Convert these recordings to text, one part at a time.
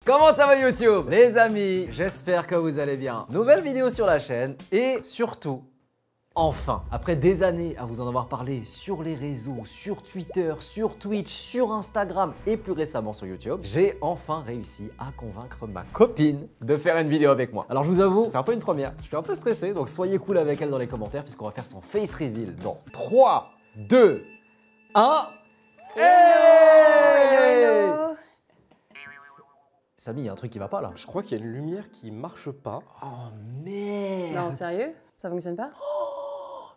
Comment ça va YouTube? Les amis, j'espère que vous allez bien. Nouvelle vidéo sur la chaîne et surtout, enfin, après des années à vous en avoir parlé sur les réseaux, sur Twitter, sur Twitch, sur Instagram et plus récemment sur YouTube, j'ai enfin réussi à convaincre ma copine de faire une vidéo avec moi. Alors je vous avoue, c'est un peu une première. Je suis un peu stressé, donc soyez cool avec elle dans les commentaires puisqu'on va faire son face reveal dans 3, 2, 1... Hey! Samy, il y a un truc qui va pas là. Je crois qu'il y a une lumière qui marche pas. Oh merde! Non, sérieux? Ça fonctionne pas?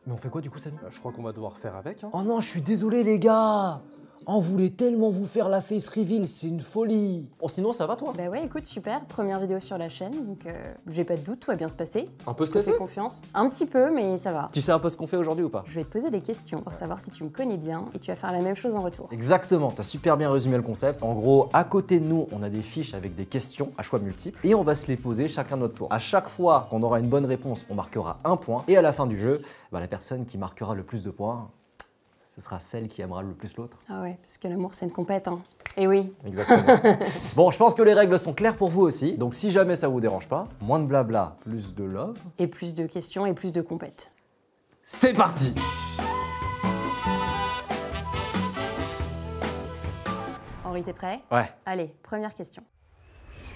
Mais on fait quoi du coup, Samy? Je crois qu'on va devoir faire avec. Oh non, je suis désolé les gars! On voulait tellement vous faire la face reveal, c'est une folie! Oh sinon ça va toi? Bah ouais, écoute, super, première vidéo sur la chaîne, donc j'ai pas de doute, tout va bien se passer. Un peu Je te fais stressé? confiance. Un petit peu, mais ça va. Tu sais un peu ce qu'on fait aujourd'hui ou pas? Je vais te poser des questions pour savoir si tu me connais bien et tu vas faire la même chose en retour. Exactement, t'as super bien résumé le concept. En gros, à côté de nous, on a des fiches avec des questions à choix multiples et on va se les poser chacun notre tour. À chaque fois qu'on aura une bonne réponse, on marquera un point et à la fin du jeu, la personne qui marquera le plus de points, ce sera celle qui aimera le plus l'autre. Ah ouais, parce que l'amour c'est une compète, hein. Et oui. Exactement. Bon, je pense que les règles sont claires pour vous aussi, donc si jamais ça vous dérange pas, moins de blabla, plus de love. Et plus de questions et plus de compètes. C'est parti! Henri, t'es prêt? Ouais. Allez, première question.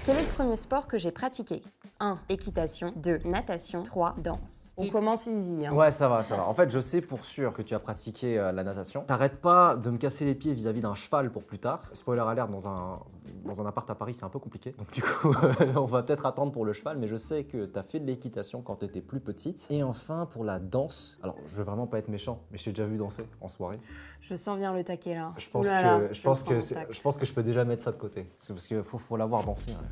Quel est le premier sport que j'ai pratiqué? 1. Équitation. 2. Natation. 3. Danse. On commence easy, hein. Ouais, ça va, ça va. En fait, je sais pour sûr que tu as pratiqué la natation. T'arrêtes pas de me casser les pieds vis-à-vis d'un cheval pour plus tard. Spoiler alert, dans un appart à Paris, c'est un peu compliqué. Donc du coup, on va peut-être attendre pour le cheval, mais je sais que t'as fait de l'équitation quand t'étais plus petite. Et enfin, pour la danse, alors je veux vraiment pas être méchant, mais je t'ai déjà vu danser en soirée. Je sens bien le taquet là. Je pense que je peux déjà mettre ça de côté. Parce qu'il faut l'avoir dansé. Hein.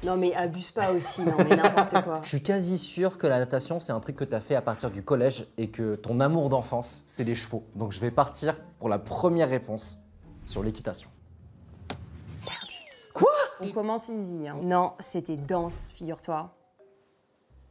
Non mais abuse pas aussi, non mais n'importe quoi. Je suis quasi sûr que la natation, c'est un truc que tu as fait à partir du collège et que ton amour d'enfance, c'est les chevaux. Donc je vais partir pour la première réponse sur l'équitation. Perdu. Quoi? On commence easy, hein. Non, c'était danse, figure-toi.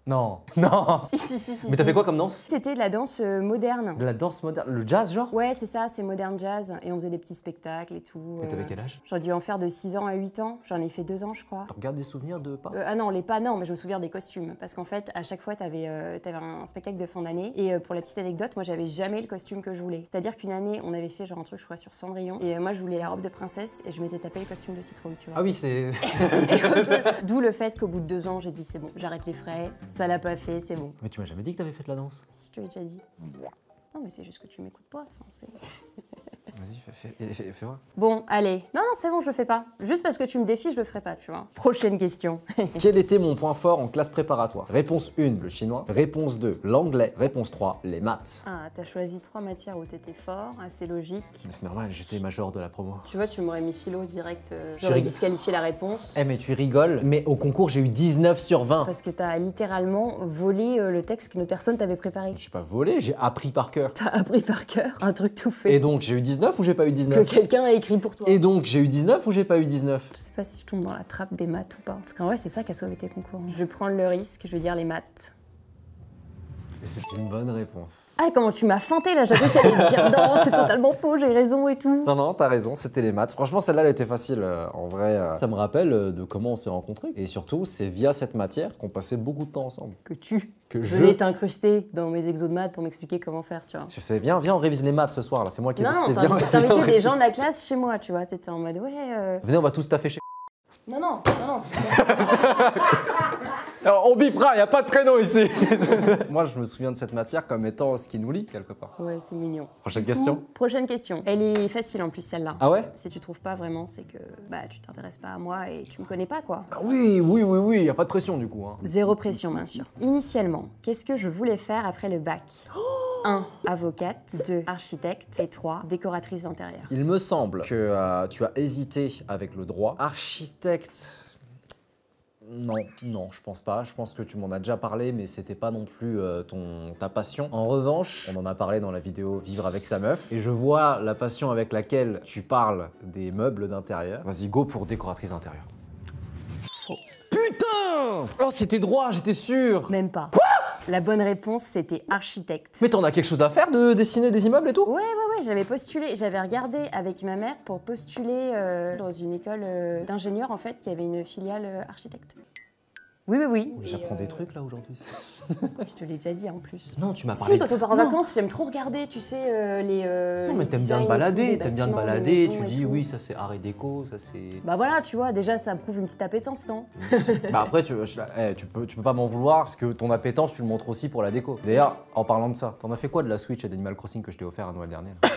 Non, non. Si. Mais t'as fait quoi comme danse? C'était de la danse moderne. De la danse moderne, le jazz genre? Ouais, c'est ça, c'est moderne jazz. Et on faisait des petits spectacles et tout. Mais t'avais quel âge? J'aurais dû en faire de 6 ans à 8 ans. J'en ai fait 2 ans, je crois. Tu regardes des souvenirs de pas? Ah non, les pas, non, mais je me souviens des costumes. Parce qu'en fait, à chaque fois, t'avais un spectacle de fin d'année. Et pour la petite anecdote, moi, j'avais jamais le costume que je voulais. C'est-à-dire qu'une année, on avait fait genre un truc, je crois, sur Cendrillon. Et moi, je voulais la robe de princesse et je m'étais tapé le costume de citrouille, tu vois. Ah oui, c'est... D'où le fait qu'au bout de 2 ans, j'ai dit c'est bon, j'arrête les frais. Ça l'a pas fait, c'est bon. Mais tu m'as jamais dit que t'avais fait de la danse? Si tu l'as déjà dit. Non, mais c'est juste que tu m'écoutes pas. Enfin, c'est... Vas-y, fais voir. Bon, allez. Non, c'est bon, je le fais pas. Juste parce que tu me défies, je le ferai pas, tu vois. Prochaine question. Quel était mon point fort en classe préparatoire? Réponse 1, le chinois. Réponse 2, l'anglais. Réponse 3, les maths. Ah, t'as choisi 3 matières où t'étais fort, assez logique. C'est normal, j'étais major de la promo. Tu vois, tu m'aurais mis philo direct, Tu j'aurais rigoles. disqualifié la réponse. Eh mais tu rigoles, mais au concours j'ai eu 19 sur 20. Parce que t'as littéralement volé le texte qu'une autre personne t'avait préparé. Je suis pas volé, j'ai appris par cœur. T'as appris par cœur un truc tout fait. Et donc j'ai eu 19 ou j'ai pas eu Que 19? quelqu'un a écrit pour toi. Et donc j'ai eu 19 ou j'ai pas eu 19? Je sais pas si je tombe dans la trappe des maths ou pas. Parce qu'en vrai, c'est ça qui a sauvé tes concours. Je vais prendre le risque, je vais dire les maths. Et c'est une bonne réponse. Ah, comment tu m'as feinté là, j'avais que t'allais me dire non, c'est totalement faux, j'ai raison et tout. Non, t'as raison, c'était les maths. Franchement, celle-là, elle était facile. En vrai, ça me rappelle de comment on s'est rencontrés. Et surtout, c'est via cette matière qu'on passait beaucoup de temps ensemble. Que tu Que venais t'incruster dans mes exos de maths pour m'expliquer comment faire, tu vois. Je sais, viens, on révise les maths ce soir, là. C'est moi qui ai Non, décidé. non, Viens, t'invitais on des révise. gens de la classe chez moi, tu vois. T'étais en mode ouais. Venez, on va tous taffer chez. Non, c'est Alors, on bipera, y a pas de prénom ici. Moi, je me souviens de cette matière comme étant ce qui nous lie quelque part. Ouais, c'est mignon. Prochaine question. Prochaine question. Elle est facile en plus, celle-là. Ah ouais? Si tu trouves pas vraiment, c'est que bah tu t'intéresses pas à moi et tu me connais pas, quoi. Ah oui, y a pas de pression du coup. Hein. Zéro pression, bien sûr. Initialement, qu'est-ce que je voulais faire après le bac? 1. Avocate. 2. Architecte. Et 3. Décoratrice d'intérieur. Il me semble que tu as hésité avec le droit. Architecte. Non, je pense pas. Je pense que tu m'en as déjà parlé, mais c'était pas non plus ta passion. En revanche, on en a parlé dans la vidéo Vivre avec sa meuf, et je vois la passion avec laquelle tu parles des meubles d'intérieur. Vas-y, go pour décoratrice d'intérieur. Faux. Putain! Oh, c'était droit, j'étais sûr! Même pas. Quoi? La bonne réponse, c'était architecte. Mais t'en as quelque chose à faire de dessiner des immeubles et tout? Ouais, j'avais postulé, j'avais regardé avec ma mère pour postuler dans une école d'ingénieurs en fait qui avait une filiale architecte. Oui. J'apprends des trucs là aujourd'hui. Je te l'ai déjà dit en plus. Non, tu m'as parlé. Si, quand on part en vacances, j'aime trop regarder, tu sais, les. Non, mais les t'aimes bien designs te et balader, tout, t'aimes bien te des balader, bâtiments tu et dis tout. oui, ça c'est art et déco, ça c'est. Bah voilà, tu vois, déjà ça prouve une petite appétence, non? Bah après, tu peux pas m'en vouloir parce que ton appétence, tu le montres aussi pour la déco. D'ailleurs, en parlant de ça, t'en as fait quoi de la Switch et d'Animal Crossing que je t'ai offert à Noël dernier là?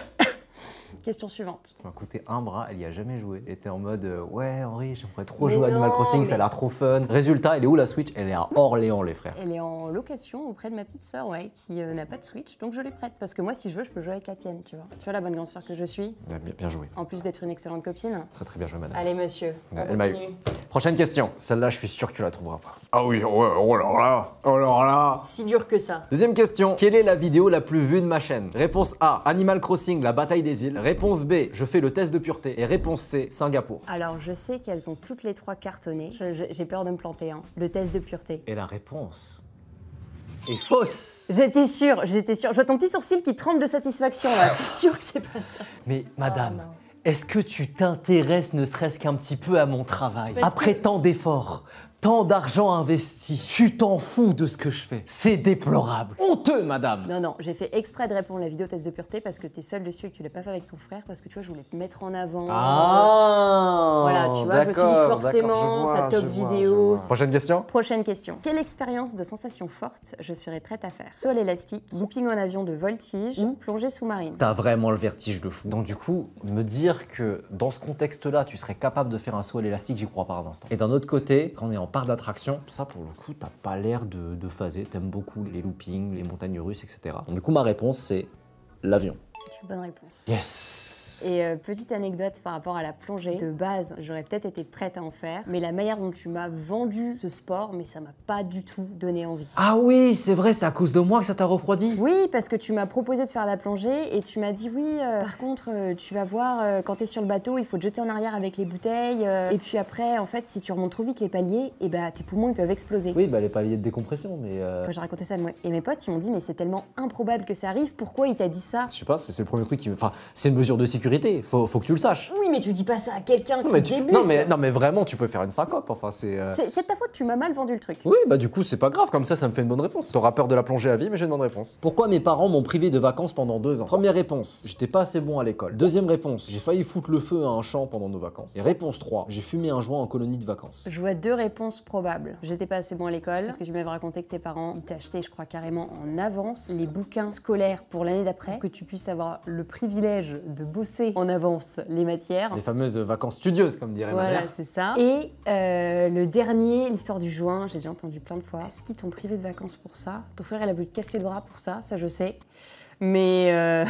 Question suivante. Ça m'a coûté un bras, elle y a jamais joué. Elle était en mode ouais Henri, j'aimerais trop Mais jouer à Animal non, Crossing, ça a mais- l'air trop fun. Résultat, elle est où la Switch? Elle est à Orléans les frères. Elle est en location auprès de ma petite sœur, ouais, qui n'a pas de Switch, donc je l'ai prête. Parce que moi, si je veux, je peux jouer avec la tienne, tu vois. Tu vois la bonne grande sœur que je suis, Bien joué. en plus d'être une excellente copine. Très bien joué madame. Allez, monsieur, on Elle m'a eu. continue. Prochaine question. Celle-là, je suis sûr que tu la trouveras pas. Ah oui, oh alors là. Si dur que ça. Deuxième question. Quelle est la vidéo la plus vue de ma chaîne? Réponse A, Animal Crossing, la bataille des îles. Réponse B, je fais le test de pureté. Et réponse C, Singapour. Alors, je sais qu'elles ont toutes les trois cartonné. J'ai peur de me planter, hein. Le test de pureté. Et la réponse est fausse. J'étais sûre. Je vois ton petit sourcil qui tremble de satisfaction, là. C'est sûr que c'est pas ça. Mais madame, non. est-ce que tu t'intéresses ne serait-ce qu'un petit peu à mon travail? Parce Après tant d'efforts, tant d'argent investi, tu t'en fous de ce que je fais. C'est déplorable. Honteux, madame. Non, j'ai fait exprès de répondre à la vidéo test de pureté parce que t'es seule dessus et que tu l'as pas fait avec ton frère parce que tu vois, je voulais te mettre en avant. Ah. Voilà, tu vois, je me suis dit forcément, sa top vidéo. Prochaine question. Prochaine question. Quelle expérience de sensation forte je serais prête à faire? Saut à l'élastique, looping en avion de voltige ou plongée sous-marine? T'as vraiment le vertige de fou. Donc du coup, me dire que dans ce contexte-là, tu serais capable de faire un saut à l'élastique, j'y crois pas un instant. Et d'un autre côté, quand on est en parc d'attraction, ça pour le coup, t'as pas l'air de phaser. T'aimes beaucoup les loopings, les montagnes russes, etc. Donc du coup, ma réponse, c'est l'avion. C'est une bonne réponse. Yes. Et petite anecdote par rapport à la plongée, de base, j'aurais peut-être été prête à en faire, mais la manière dont tu m'as vendu ce sport, mais ça m'a pas du tout donné envie. Ah oui, c'est vrai, c'est à cause de moi que ça t'a refroidi. Oui, parce que tu m'as proposé de faire la plongée et tu m'as dit oui, par contre, tu vas voir, quand t'es sur le bateau, il faut te jeter en arrière avec les bouteilles. Et puis après, en fait, si tu remontes trop vite les paliers, et bah, tes poumons ils peuvent exploser. Oui, bah les paliers de décompression, mais Quand j'ai raconté ça, moi et mes potes, ils m'ont dit mais c'est tellement improbable que ça arrive, pourquoi il t'a dit ça? je sais pas, c'est le premier truc qui me... Enfin, c'est une mesure de sécurité, faut que tu le saches. Oui, mais tu dis pas ça à quelqu'un qui mais débute. non, mais vraiment, tu peux faire une syncope, enfin c'est... C'est de ta faute, tu m'as mal vendu le truc. Oui, bah du coup, c'est pas grave, comme ça me fait une bonne réponse. T'auras peur de la plongée à vie, mais j'ai une bonne réponse. Pourquoi mes parents m'ont privé de vacances pendant 2 ans? Première réponse, j'étais pas assez bon à l'école. Deuxième réponse, j'ai failli foutre le feu à un champ pendant nos vacances. Et réponse 3, j'ai fumé un joint en colonie de vacances. Je vois 2 réponses probables. J'étais pas assez bon à l'école, parce que tu m'avais raconté que tes parents, ils t'achetaient, je crois, carrément en avance les bouquins scolaires pour l'année d'après, pour que tu puisses avoir le privilège de bosser en avance les matières. Les fameuses vacances studieuses, comme dirait ma Voilà, mère. c'est ça. Et le dernier, l'histoire du joint, j'ai déjà entendu plein de fois. Est-ce qu'ils t'ont privé de vacances pour ça? Ton frère, il a voulu te casser le bras pour ça je sais. Mais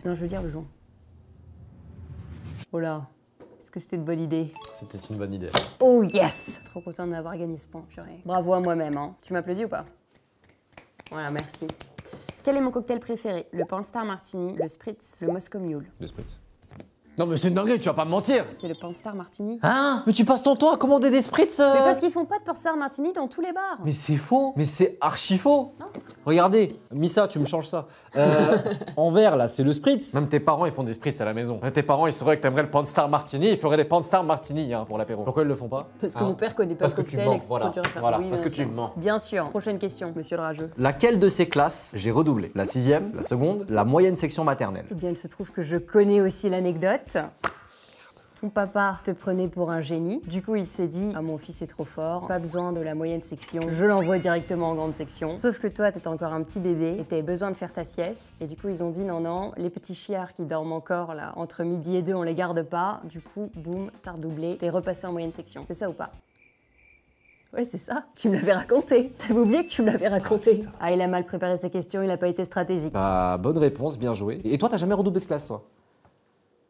non, je veux dire le joint. Oh là, est-ce que c'était une bonne idée? C'était une bonne idée. Oh yes! Trop contente d'avoir gagné ce point, purée. Bravo à moi-même, hein. Tu m'applaudis ou pas? Voilà, merci. Quel est mon cocktail préféré? Le Pornstar Martini, le Spritz, le Moscow Mule. Le spritz. Non mais c'est une dinguerie, tu vas pas me mentir. C'est le Pornstar Martini. Hein? Mais tu passes ton temps à commander des spritz Mais parce qu'ils font pas de Pornstar Martini dans tous les bars. Mais c'est faux, mais c'est archi faux. Non. Regardez, Missa, tu me changes ça. En vert, là, c'est le spritz. Même tes parents, ils font des spritz à la maison. Tes parents, ils sauraient que t'aimerais le Pornstar Martini, ils feraient des Pornstar Martini hein, pour l'apéro. Pourquoi ils le font pas? Parce que Hein? mon père connaît pas Parce le que tu cocktail. mens, et c'est voilà. trop dur à faire. Voilà, Oui, parce bien que tu sûr. mens. Bien sûr. Prochaine question, monsieur le rageux. Laquelle de ces classes j'ai redoublé? La 6e, la seconde, la moyenne section maternelle. Eh bien, il se trouve que je connais aussi l'anecdote. Ton papa te prenait pour un génie. Du coup, il s'est dit, ah, mon fils est trop fort, pas besoin de la moyenne section, je l'envoie directement en grande section. Sauf que toi, t'étais encore un petit bébé et t'avais besoin de faire ta sieste. Et du coup, ils ont dit, non, les petits chiards qui dorment encore là, entre midi et 2, on les garde pas. Du coup, boum, t'as redoublé, t'es repassé en moyenne section. C'est ça ou pas? Ouais, c'est ça. Tu me l'avais raconté. T'avais oublié que tu me l'avais raconté. Ah, il a mal préparé ses questions, il a pas été stratégique. Bah, bonne réponse, bien joué. Et toi, t'as jamais redoublé de classe, toi?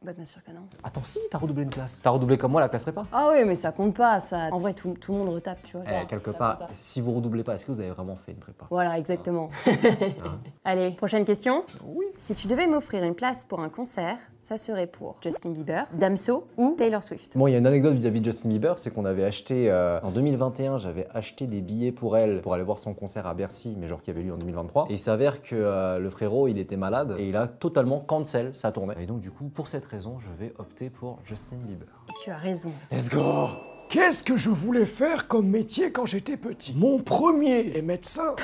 Bah, bien sûr que non. Attends, si, t'as redoublé une classe. T'as redoublé comme moi la classe prépa. Ah oui, mais ça compte pas, ça. En vrai, tout le monde retape, tu vois. Quelque Ça part, compte pas. si vous redoublez pas, est-ce que vous avez vraiment fait une prépa? Voilà, exactement. Allez, prochaine question. Oui. Si tu devais m'offrir une place pour un concert, ça serait pour Justin Bieber, Damso ou Taylor Swift. Bon, il y a une anecdote vis-à-vis de Justin Bieber, c'est qu'on avait acheté, en 2021, j'avais acheté des billets pour elle pour aller voir son concert à Bercy, mais genre qui avait lieu en 2023. Et il s'avère que le frérot, il était malade et il a totalement cancel sa tournée. Et donc du coup, pour cette raison, je vais opter pour Justin Bieber. Tu as raison. Let's go! Qu'est-ce que je voulais faire comme métier quand j'étais petit? Mon premier est médecin,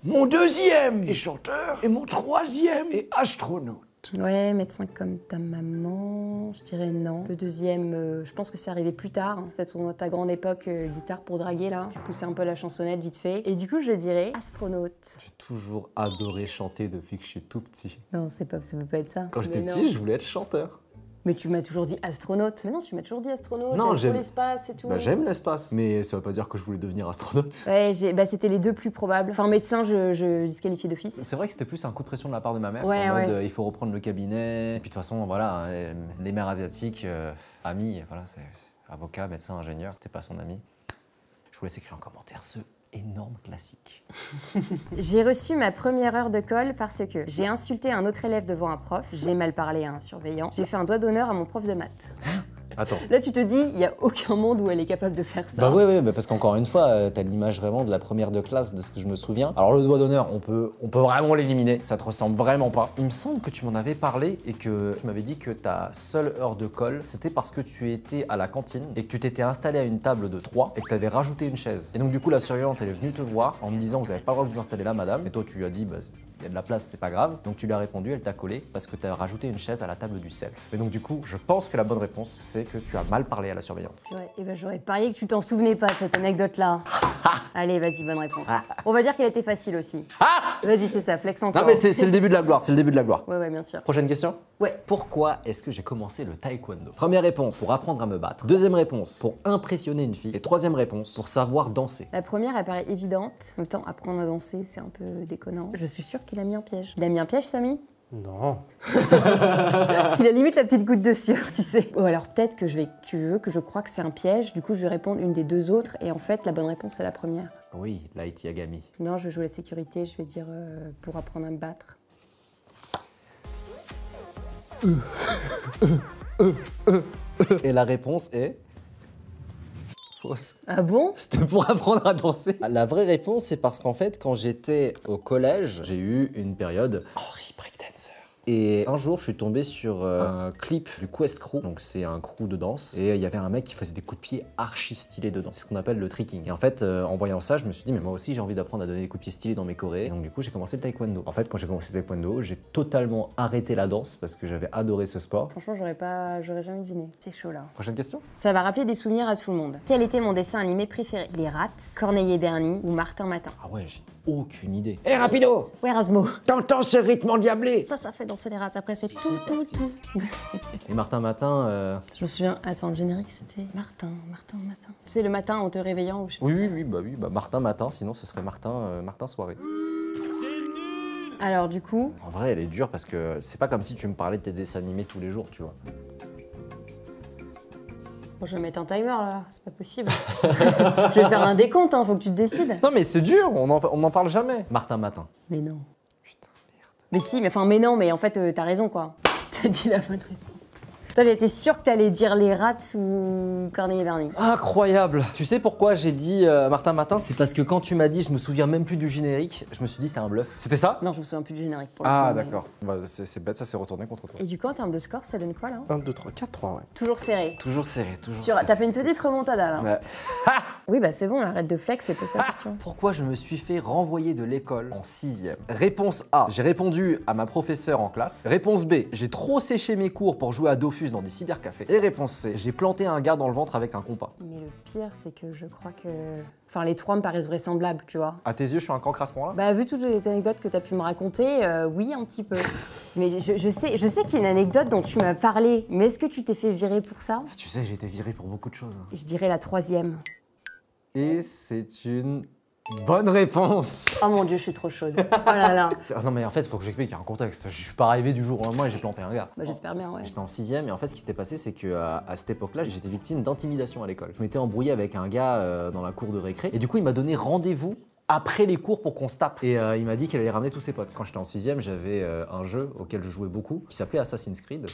mon deuxième est chanteur et mon troisième est astronaute. Ouais, médecin comme ta maman, je dirais non. Le deuxième, je pense que c'est arrivé plus tard. Hein. C'était ta grande époque guitare pour draguer là. Tu poussais un peu la chansonnette vite fait. Et du coup, je dirais astronaute. J'ai toujours adoré chanter depuis que je suis tout petit. Non, ça peut pas être ça. Quand j'étais Mais petit, non. je voulais être chanteur. Mais tu m'as toujours dit astronaute. Mais non, tu m'as toujours dit astronaute. Non, j'aime j'aime- trop l'espace et tout. Bah, j'aime l'espace, mais ça veut pas dire que je voulais devenir astronaute. Ouais, bah, c'était les deux plus probables. Enfin, médecin, je disqualifie d'office. C'est vrai que c'était plus un coup de pression de la part de ma mère. Ouais, en mode, ouais. il faut reprendre le cabinet. Et puis de toute façon, voilà, les mères asiatiques, amis, voilà, c'est avocat, médecin, ingénieur, c'était pas son ami. Je vous laisse écrire en commentaire ce énorme classique. J'ai reçu ma première heure de colle parce que j'ai insulté un autre élève devant un prof, j'ai mal parlé à un surveillant, j'ai fait un doigt d'honneur à mon prof de maths. Attends. Là, tu te dis, il n'y a aucun monde où elle est capable de faire ça. Bah ouais, parce qu'encore une fois, t'as l'image vraiment de la première de classe, de ce que je me souviens. Alors le doigt d'honneur, on peut vraiment l'éliminer, ça te ressemble vraiment pas. Il me semble que tu m'en avais parlé et que tu m'avais dit que ta seule heure de colle, c'était parce que tu étais à la cantine et que tu t'étais installé à une table de 3 et que tu avais rajouté une chaise. Et donc du coup, la surveillante, elle est venue te voir en me disant, vous n'avez pas le droit de vous installer là, madame. Et toi, tu lui as dit, bah, il y a de la place, c'est pas grave. Donc tu lui as répondu, elle t'a collé parce que tu as rajouté une chaise à la table du self. Et donc du coup, je pense que la bonne réponse, c'est que tu as mal parlé à la surveillante. Ouais, et ben j'aurais parié que tu t'en souvenais pas de cette anecdote-là. Allez, vas-y, bonne réponse. On va dire qu'elle était facile aussi. Vas-y, c'est ça, flex encore. Non mais c'est le début de la gloire, c'est le début de la gloire. Ouais, bien sûr. Prochaine question. Ouais. Pourquoi est-ce que j'ai commencé le taekwondo? Première réponse, pour apprendre à me battre. Deuxième réponse, pour impressionner une fille. Et troisième réponse, pour savoir danser. La première, elle paraît évidente. En même temps, apprendre à danser, c'est un peu déconnant. Je suis sûre qu'il a mis un piège. Il a mis un piège, Samy? Non. Il a limite la petite goutte de sueur, tu sais. Ou alors peut-être que tu veux que je crois que c'est un piège, du coup je vais répondre une des deux autres, et en fait la bonne réponse c'est la première. Oui, Light Yagami. Non, je vais jouer la sécurité, je vais dire pour apprendre à me battre. Et la réponse est... fausse. Ah bon? C'était pour apprendre à danser. La vraie réponse, c'est parce qu'en fait, quand j'étais au collège, j'ai eu une période Henri breakdancer. Et un jour, je suis tombé sur un clip du Quest Crew, donc c'est un crew de danse, et il y avait un mec qui faisait des coups de pied archi stylés dedans. C'est ce qu'on appelle le tricking. Et en fait, en voyant ça, je me suis dit, mais moi aussi, j'ai envie d'apprendre à donner des coups de pied stylés dans mes chorés. Et donc du coup, j'ai commencé le taekwondo. En fait, quand j'ai commencé le taekwondo, j'ai totalement arrêté la danse parce que j'avais adoré ce sport. Franchement, j'aurais jamais deviné. C'est chaud là. Prochaine question. Ça va rappeler des souvenirs à tout le monde. Quel était mon dessin animé préféré? Les Rats, Corneille et Bernie ou Martin Matin? Ah ouais, j'ai aucune idée. Hé Rapido, Ouais, Rasmo. t'entends ce rythme endiablé? Ça fait danser les rats. Après, c'est tout. Et Martin Matin, Je me souviens, attends, le générique c'était Martin Matin. Tu sais, le matin en te réveillant ou je sais pas. oui, Martin Matin, sinon ce serait Martin Soirée. Alors, du coup, En vrai, elle est dure parce que c'est pas comme si tu me parlais de tes dessins animés tous les jours, tu vois. bon, je vais mettre un timer là, c'est pas possible. Je vais faire un décompte, hein, faut que tu te décides. Non mais c'est dur, on n'en parle jamais. Martin Matin. Mais non. Putain, merde. Mais si, mais non, mais en fait, t'as raison quoi. T'as dit la bonne réponse. Toi, j'étais sûre que t'allais dire les Rats ou Corneille et Bernie. Incroyable. Tu sais pourquoi j'ai dit Martin Matin? C'est parce que quand tu m'as dit je me souviens même plus du générique, je me suis dit c'est un bluff. C'était ça? Non, je me souviens plus du générique pour le Ah coup, mais- d'accord. Bah, c'est bête, ça s'est retourné contre toi. Et du coup, en termes de score, ça donne quoi là? 1, 2, 3, 4, 3, ouais. Toujours serré. Toujours serré, toujours Tu serré. T'as fait une petite remontada là. Ouais. Oui, bah c'est bon, arrête de flex et pose ta question. Pourquoi je me suis fait renvoyer de l'école en 6e? Réponse A, j'ai répondu à ma professeure en classe. Réponse B, j'ai trop séché mes cours pour jouer à Dofus dans des cybercafés. Et réponse C, j'ai planté un gars dans le ventre avec un compas. Mais le pire, c'est que je crois que... Enfin, les trois me paraissent vraisemblables, tu vois. À tes yeux, je suis un cancre à ce point-là? Bah, vu toutes les anecdotes que tu as pu me raconter, oui, un petit peu. Mais je sais qu'il y a une anecdote dont tu m'as parlé, mais est-ce que tu t'es fait virer pour ça? Tu sais, j'ai été viré pour beaucoup de choses. Je dirais la troisième. Et c'est une bonne réponse. Oh mon Dieu, je suis trop chaude. Oh là là. Ah non mais en fait, il faut que j'explique, il y a un contexte. Je suis pas arrivé du jour au lendemain et j'ai planté un gars. Bah, j'espère bien, ouais. J'étais en 6e et en fait ce qui s'était passé c'est que à cette époque-là j'étais victime d'intimidation à l'école. Je m'étais embrouillé avec un gars dans la cour de récré et du coup il m'a donné rendez-vous après les cours pour qu'on se tape. Et il m'a dit qu'elle allait ramener tous ses potes. Quand j'étais en 6ème, j'avais un jeu auquel je jouais beaucoup qui s'appelait Assassin's Creed.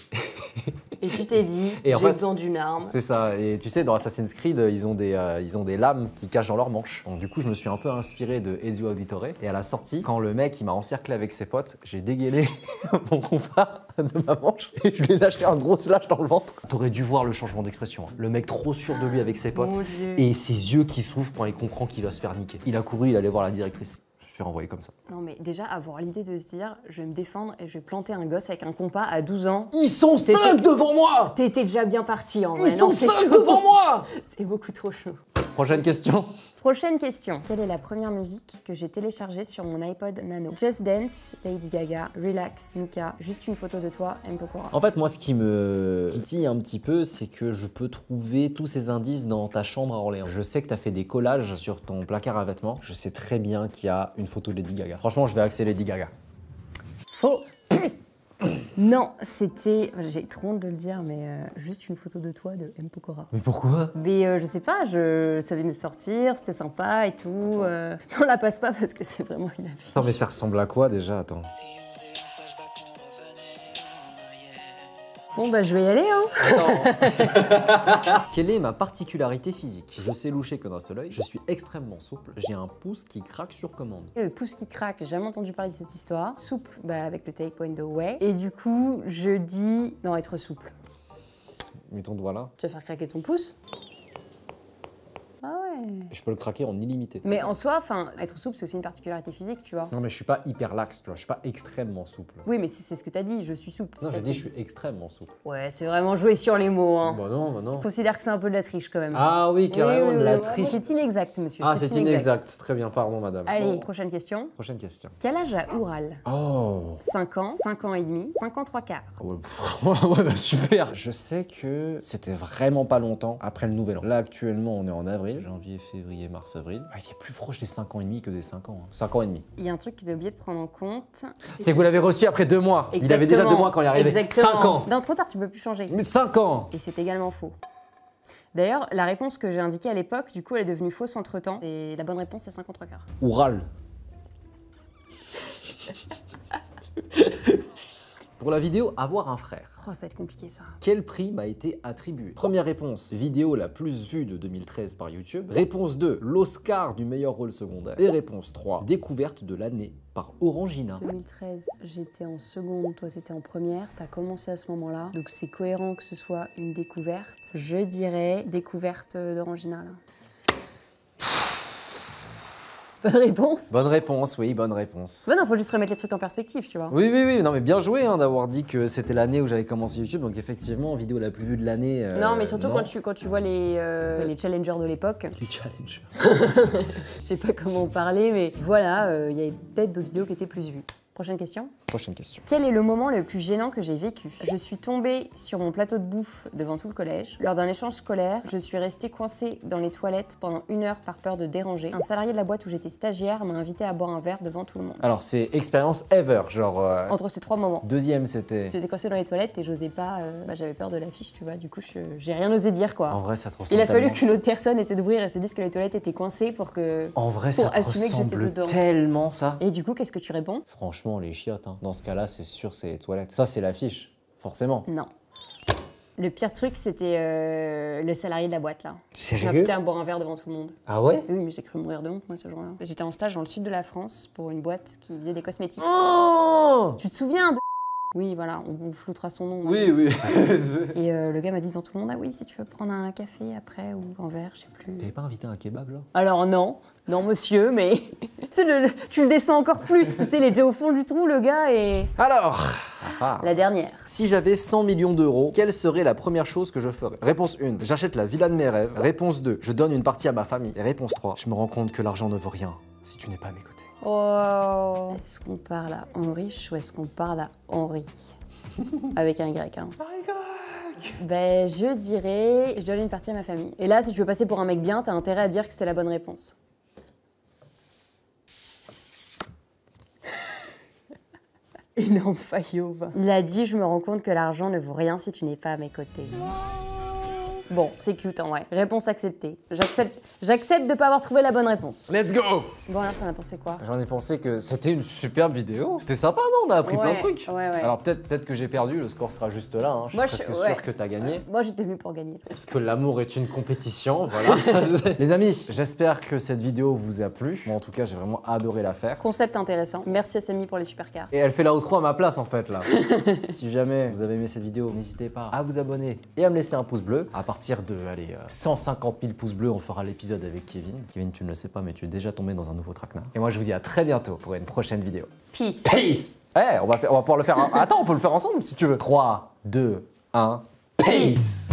Et tu t'es dit, Et j'ai en fait, besoin d'une arme. C'est ça. Et tu sais, dans Assassin's Creed, ils ont des lames qui cachent dans leurs manches. Donc du coup, je me suis un peu inspiré de Ezio Auditore. Et à la sortie, quand le mec il m'a encerclé avec ses potes, j'ai dégainé mon compas de ma manche et je lui ai lâché un gros slash dans le ventre. T'aurais dû voir le changement d'expression. Hein. Le mec trop sûr de lui avec ses potes Mon Dieu. et ses yeux qui s'ouvrent quand il comprend qu'il va se faire niquer. Il a couru, il allait voir la directrice. Je me suis fait renvoyer comme ça. Non mais déjà, avoir l'idée de se dire, je vais me défendre et je vais planter un gosse avec un compas à 12 ans. Ils sont 5 devant moi. T'étais déjà bien parti en vrai. Ils sont Non, c'est 5 chaud. devant moi. C'est beaucoup trop chaud. Prochaine question. Prochaine question. Quelle est la première musique que j'ai téléchargée sur mon iPod Nano? Just Dance, Lady Gaga, Relax, Mika, juste une photo de toi, M. Pokora. En fait, moi, ce qui me titille un petit peu, c'est que je peux trouver tous ces indices dans ta chambre à Orléans. Je sais que tu as fait des collages sur ton placard à vêtements. Je sais très bien qu'il y a une photo de Lady Gaga. Franchement, je vais axer Lady Gaga. Faux. Non, c'était, j'ai trop honte de le dire, mais juste une photo de toi de M. Pokora. Mais pourquoi? Mais je sais pas, ça venait de sortir, c'était sympa et tout. On la passe pas parce que c'est vraiment une affiche. Attends, mais ça ressemble à quoi déjà? Attends. Bon bah je vais y aller hein. Quelle est ma particularité physique? Je sais loucher que d'un seul œil, je suis extrêmement souple, j'ai un pouce qui craque sur commande. Le pouce qui craque, j'ai jamais entendu parler de cette histoire. Souple, bah avec le taekwondo, ouais. Et du coup, je dis non, être souple. Mets ton doigt là. Tu vas faire craquer ton pouce? Ah ouais. Je peux le craquer en illimité. Mais en soi, enfin, être souple, c'est aussi une particularité physique, tu vois. Non, mais je suis pas hyper laxe, tu vois, je suis pas extrêmement souple. Oui, mais c'est ce que t'as dit, je suis souple. Non, c'est j'ai ça dit qui- je suis extrêmement souple. Ouais, c'est vraiment jouer sur les mots, hein. Bah non, bah non. Je considère que c'est un peu de la triche quand même. Ah oui, carrément de la oui. triche. C'est inexact, monsieur. Ah, c'est inexact. Très bien, pardon, madame. Allez, prochaine question. Prochaine question. Quel âge a Oural? Oh 5 ans, 5 ans et demi, 5 ans 3 quarts. ouais, ouais, bah super. Je sais que c'était vraiment pas longtemps après le nouvel an. Là, actuellement, on est en avril. Janvier, février, mars, avril. Ah, il est plus proche des 5 ans et demi que des 5 ans. 5 ans et demi. Il y a un truc que tu as oublié de prendre en compte. C'est que vous l'avez reçu après 2 mois. Il avait déjà 2 mois quand il est arrivé. Exactement. 5 ans. Non, trop tard, tu peux plus changer. Mais 5 ans. Et c'est également faux. D'ailleurs, la réponse que j'ai indiquée à l'époque, du coup, elle est devenue fausse entre-temps. Et la bonne réponse, c'est 5 ans 3 quarts. Oural. Pour la vidéo Avoir un frère. Oh, ça va être compliqué, ça. Quel prix m'a été attribué? Première réponse, vidéo la plus vue de 2013 par YouTube. Réponse 2, l'Oscar du meilleur rôle secondaire. Et réponse 3, découverte de l'année par Orangina. 2013, j'étais en seconde, toi t'étais en première, t'as commencé à ce moment-là, donc c'est cohérent que ce soit une découverte. Je dirais découverte d'Orangina, là. Bonne réponse. Bonne réponse, oui, bonne réponse. Bah non, faut juste remettre les trucs en perspective, tu vois. Oui, oui, oui, non mais bien joué hein, d'avoir dit que c'était l'année où j'avais commencé YouTube, donc effectivement, vidéo la plus vue de l'année. Non, mais surtout quand tu vois les challengers de l'époque, Les challenges. je sais pas comment en parler, mais voilà, il y avait peut-être d'autres vidéos qui étaient plus vues. Prochaine question. Prochaine question. Quel est le moment le plus gênant que j'ai vécu? Je suis tombée sur mon plateau de bouffe devant tout le collège. Lors d'un échange scolaire, je suis restée coincée dans les toilettes pendant 1 heure par peur de déranger. Un salarié de la boîte où j'étais stagiaire m'a invité à boire un verre devant tout le monde. Alors c'est expérience ever, genre... Entre ces 3 moments. Deuxième c'était... J'étais coincée dans les toilettes et j'osais pas... j'avais peur de l'affiche, tu vois. Du coup, j'ai rien osé dire, quoi. En vrai ça te Il ressemble a fallu tellement. qu'une autre personne essaie d'ouvrir et se dise que les toilettes étaient coincées pour que... En vrai ça pour te assumer que j'étais ressemble dedans. tellement ça. Et du coup, qu'est-ce que tu réponds? Franchement les chiottes, hein. Dans ce cas-là c'est sûr c'est les toilettes. Ça c'est l'affiche, forcément. Non. Le pire truc, c'était le salarié de la boîte, là. Il m'a Sérieux? invité à boire un verre devant tout le monde. Ah ouais? Oui, mais j'ai cru mourir de honte, moi, ce jour-là. J'étais en stage dans le sud de la France pour une boîte qui faisait des cosmétiques. Oh Tu te souviens de... Oui, voilà, on floutera son nom. oui, oui. Et le gars m'a dit devant tout le monde, ah oui, si tu veux prendre un café après ou un verre, je sais plus. T'avais pas invité un kebab là? Alors non, non monsieur, mais tu le descends encore plus, tu sais, il est déjà au fond du trou, le gars, et... Alors La dernière. Si j'avais 100 millions d'euros, quelle serait la première chose que je ferais? Réponse 1, j'achète la villa de mes rêves. Réponse 2, je donne une partie à ma famille. Et réponse 3, je me rends compte que l'argent ne vaut rien si tu n'es pas à mes côtés. Oh. Est-ce qu'on parle à Henrich ou est-ce qu'on parle à Henri? Avec un Y, hein. Ben, je dirais, je donne une partie à ma famille. Et là, si tu veux passer pour un mec bien, t'as intérêt à dire que c'était la bonne réponse. Énorme faillot, va. Il a dit, je me rends compte que l'argent ne vaut rien si tu n'es pas à mes côtés. Bon, c'est cute en vrai. Réponse acceptée. J'accepte de pas avoir trouvé la bonne réponse. Let's go! Bon alors, ça en a pensé quoi? J'en ai pensé que c'était une superbe vidéo. C'était sympa, non? On a appris plein de trucs. Ouais. Alors peut-être que j'ai perdu, le score sera juste là. Hein. Je suis presque sûr que t'as gagné. Moi, j'étais venue pour gagner. Parce que l'amour est une compétition, voilà. Les amis, j'espère que cette vidéo vous a plu. Moi, en tout cas, j'ai vraiment adoré la faire. Concept intéressant. Merci à Samy pour les super cartes. Et elle fait la outro à ma place, en fait, là. Si jamais vous avez aimé cette vidéo, n'hésitez pas à vous abonner et à me laisser un pouce bleu. À partir de, 150 000 pouces bleus, on fera l'épisode avec Kevin. Kevin, tu ne le sais pas, mais tu es déjà tombé dans un nouveau traquenard. Et moi, je vous dis à très bientôt pour une prochaine vidéo. Peace. Peace! On va pouvoir le faire. Attends, on peut le faire ensemble si tu veux. 3, 2, 1. Peace!